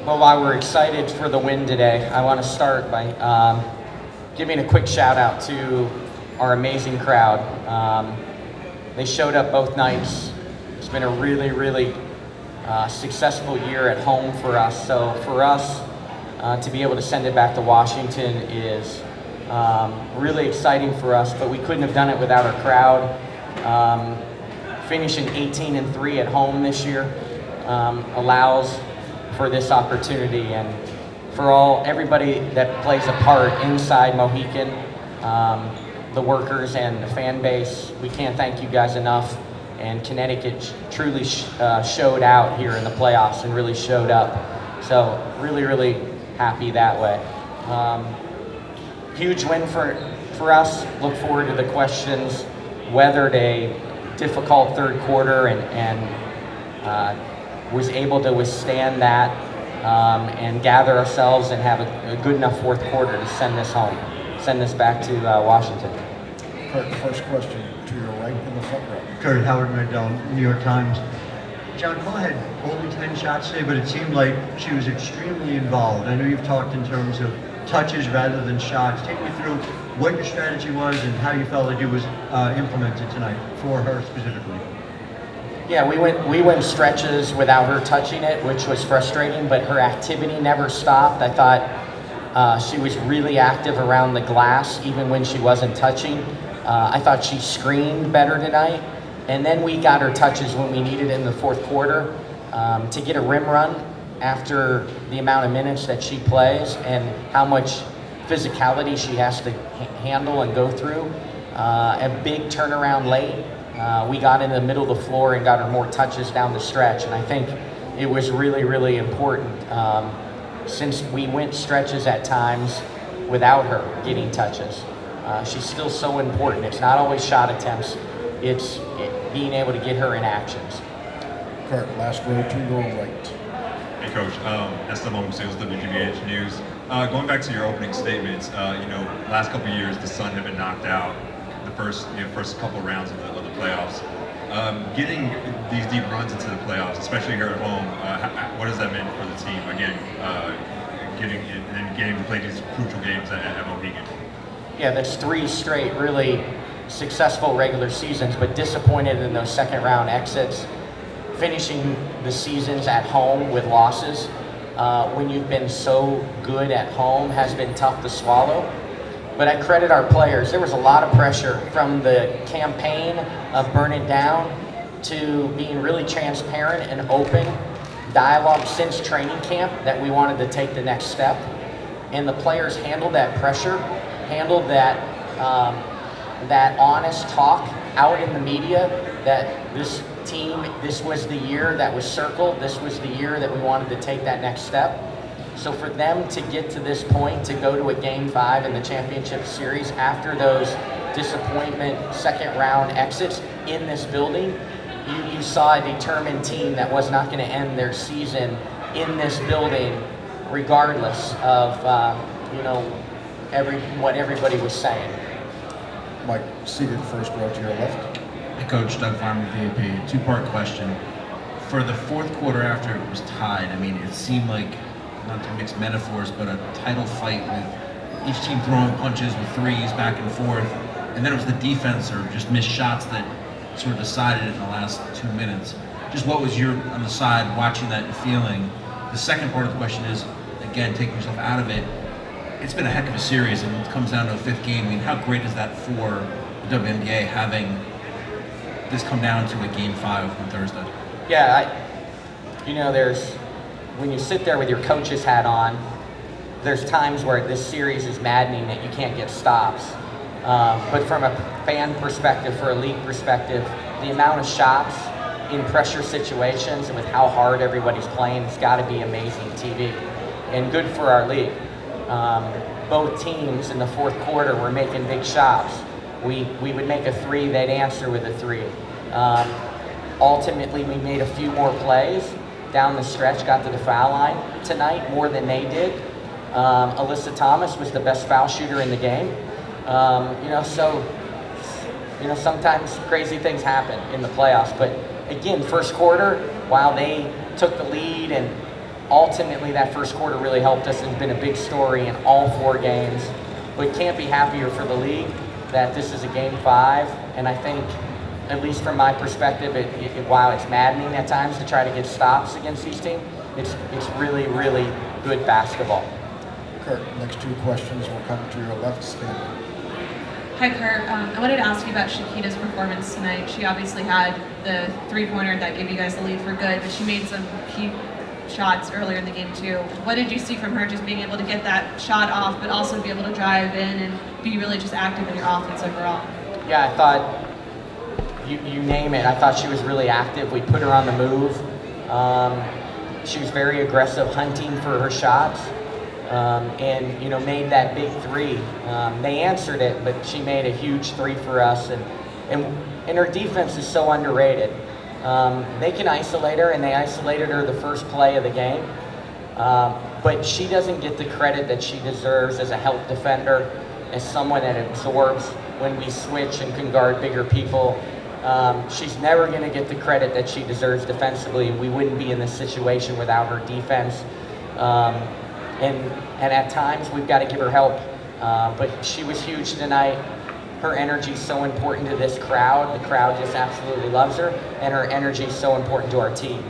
Well, while we're excited for the win today, I want to start by giving a quick shout out to our amazing crowd. They showed up both nights. It's been a really, really successful year at home for us. So for us to be able to send it back to Washington is really exciting for us, but we couldn't have done it without our crowd. Finishing 18-3 at home this year allows for this opportunity, and for everybody that plays a part inside Mohican, the workers and the fan base, we can't thank you guys enough. And Connecticut truly showed out here in the playoffs and really showed up. So really, really happy that way. Huge win for us. Look forward to the questions. Weathered a difficult third quarter and was able to withstand that and gather ourselves and have a good enough fourth quarter to send this back to Washington. Curt, first question to your right in the front row. Curt, Howard Mandel, New York Times. John Paul had only 10 shots today, but it seemed like she was extremely involved. I know you've talked in terms of touches rather than shots. Take me through what your strategy was and how you felt like it was implemented tonight for her specifically. Yeah, we went stretches without her touching it, which was frustrating, but her activity never stopped. I thought she was really active around the glass, even when she wasn't touching. I thought she screened better tonight. And then we got her touches when we needed in the fourth quarter to get a rim run after the amount of minutes that she plays and how much physicality she has to handle and go through. A big turnaround late. We got in the middle of the floor and got her more touches down the stretch, and I think it was really, really important since we went stretches at times without her getting touches. She's still so important. It's not always shot attempts. It's being able to get her in actions. Curt, last row to your right. Hey, Coach. Esteban Sales, WGBH News. Going back to your opening statements, last couple of years the Sun have been knocked out the first couple rounds of the playoffs. Getting these deep runs into the playoffs, especially here at home, what does that mean for the team? Again, getting to play these crucial games at Mohegan. Yeah, that's 3 straight really successful regular seasons, but disappointed in those second round exits. Finishing the seasons at home with losses when you've been so good at home has been tough to swallow. But I credit our players. There was a lot of pressure from the campaign of Burn It Down to being really transparent and open dialogue since training camp that we wanted to take the next step. And the players handled that pressure, handled that honest talk out in the media that this team, this was the year that was circled, this was the year that we wanted to take that next step. So for them to get to this point, to go to a Game 5 in the championship series after those disappointment second round exits in this building, you saw a determined team that was not going to end their season in this building regardless of what everybody was saying. Mike, seated first row to your left. Hey, Coach, Doug Farmer, VAP. Two-part question. For the fourth quarter after it was tied, it seemed like, not to mix metaphors, but a title fight with each team throwing punches with threes back and forth. And then it was the defense or just missed shots that sort of decided it in the last 2 minutes. Just what was your, on the side, watching that and feeling? The second part of the question is, again, taking yourself out of it, it's been a heck of a series and it comes down to a fifth game. How great is that for the WNBA having this come down to a Game 5 on Thursday? Yeah, when you sit there with your coach's hat on, there's times where this series is maddening that you can't get stops. But from a fan perspective, for a league perspective, the amount of shots in pressure situations and with how hard everybody's playing, it's got to be amazing TV and good for our league. Both teams in the fourth quarter were making big shots. We would make a 3, they'd answer with a 3. Ultimately, we made a few more plays down the stretch, got to the foul line tonight more than they did. Alyssa Thomas was the best foul shooter in the game. Sometimes crazy things happen in the playoffs. But again, first quarter, while they took the lead and ultimately, that first quarter really helped us and has been a big story in all 4 games. We can't be happier for the league that this is a game 5, and I think, at least from my perspective, while it's maddening at times to try to get stops against these teams, it's really, really good basketball. Curt, next 2 questions will come to your left, Stanley. Hi, Curt. I wanted to ask you about Shakita's performance tonight. She obviously had the 3-pointer that gave you guys the lead for good, but she made some key shots earlier in the game too. What did you see from her, just being able to get that shot off, but also be able to drive in and be really just active in your offense overall? Yeah, I thought, you name it, I thought she was really active. We put her on the move. She was very aggressive, hunting for her shots. And made that big 3. They answered it, but she made a huge 3 for us, and her defense is so underrated. They can isolate her, and they isolated her the first play of the game, but she doesn't get the credit that she deserves as a help defender, as someone that absorbs when we switch and can guard bigger people. She's never going to get the credit that she deserves defensively. We wouldn't be in this situation without her defense. And at times we've got to give her help, but she was huge tonight. Her energy is so important to this crowd. The crowd just absolutely loves her, and her energy is so important to our team.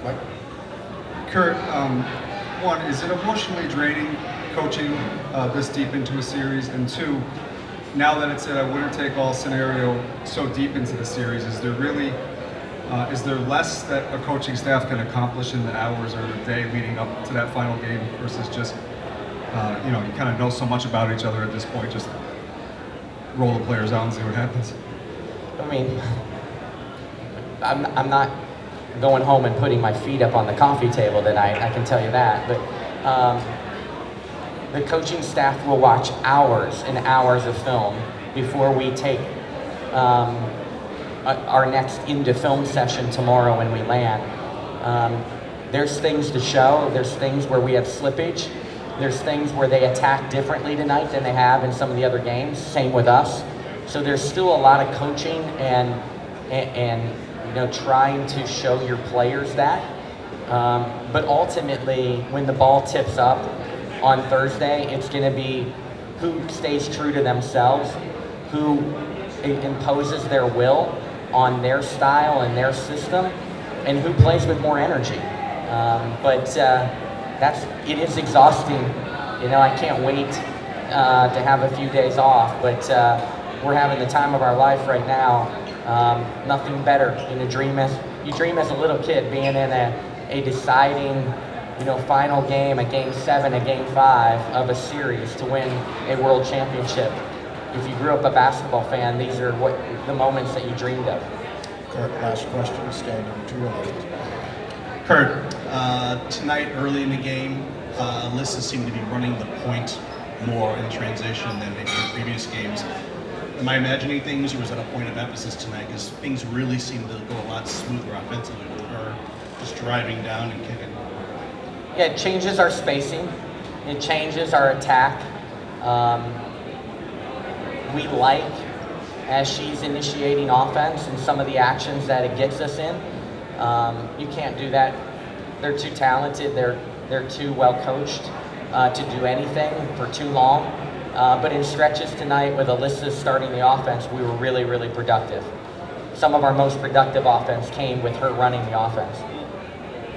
Mike? Curt, one, is it emotionally draining coaching this deep into a series? And 2, now that it's a winner-take-all scenario so deep into the series, is there less that a coaching staff can accomplish in the hours or the day leading up to that final game versus just, you kind of know so much about each other at this point, just roll the players out and see what happens? I mean, I'm not going home and putting my feet up on the coffee table tonight, I can tell you that. But the coaching staff will watch hours and hours of film before we take our next into film session tomorrow when we land. There's things to show. There's things where we have slippage. There's things where they attack differently tonight than they have in some of the other games. Same with us. So there's still a lot of coaching and trying to show your players that. But ultimately, when the ball tips up on Thursday, it's going to be who stays true to themselves, who imposes their will on their style and their system, and who plays with more energy. But it is exhausting. I can't wait to have a few days off, but we're having the time of our life right now. Nothing better. You dream as a little kid being in a deciding, final game, a game 7, a game 5 of a series to win a world championship. If you grew up a basketball fan, these are the moments that you dreamed of. Curt, last question, standing to your left. Curt, tonight early in the game, Alyssa seemed to be running the point more in transition than in previous games. Am I imagining things, or was that a point of emphasis tonight? Because things really seem to go a lot smoother offensively with her just driving down and kicking. Yeah, it changes our spacing. It changes our attack. We like, as she's initiating offense and some of the actions that it gets us in. You can't do that. They're too talented. They're too well coached to do anything for too long. But in stretches tonight, with Alyssa starting the offense, we were really, really productive. Some of our most productive offense came with her running the offense.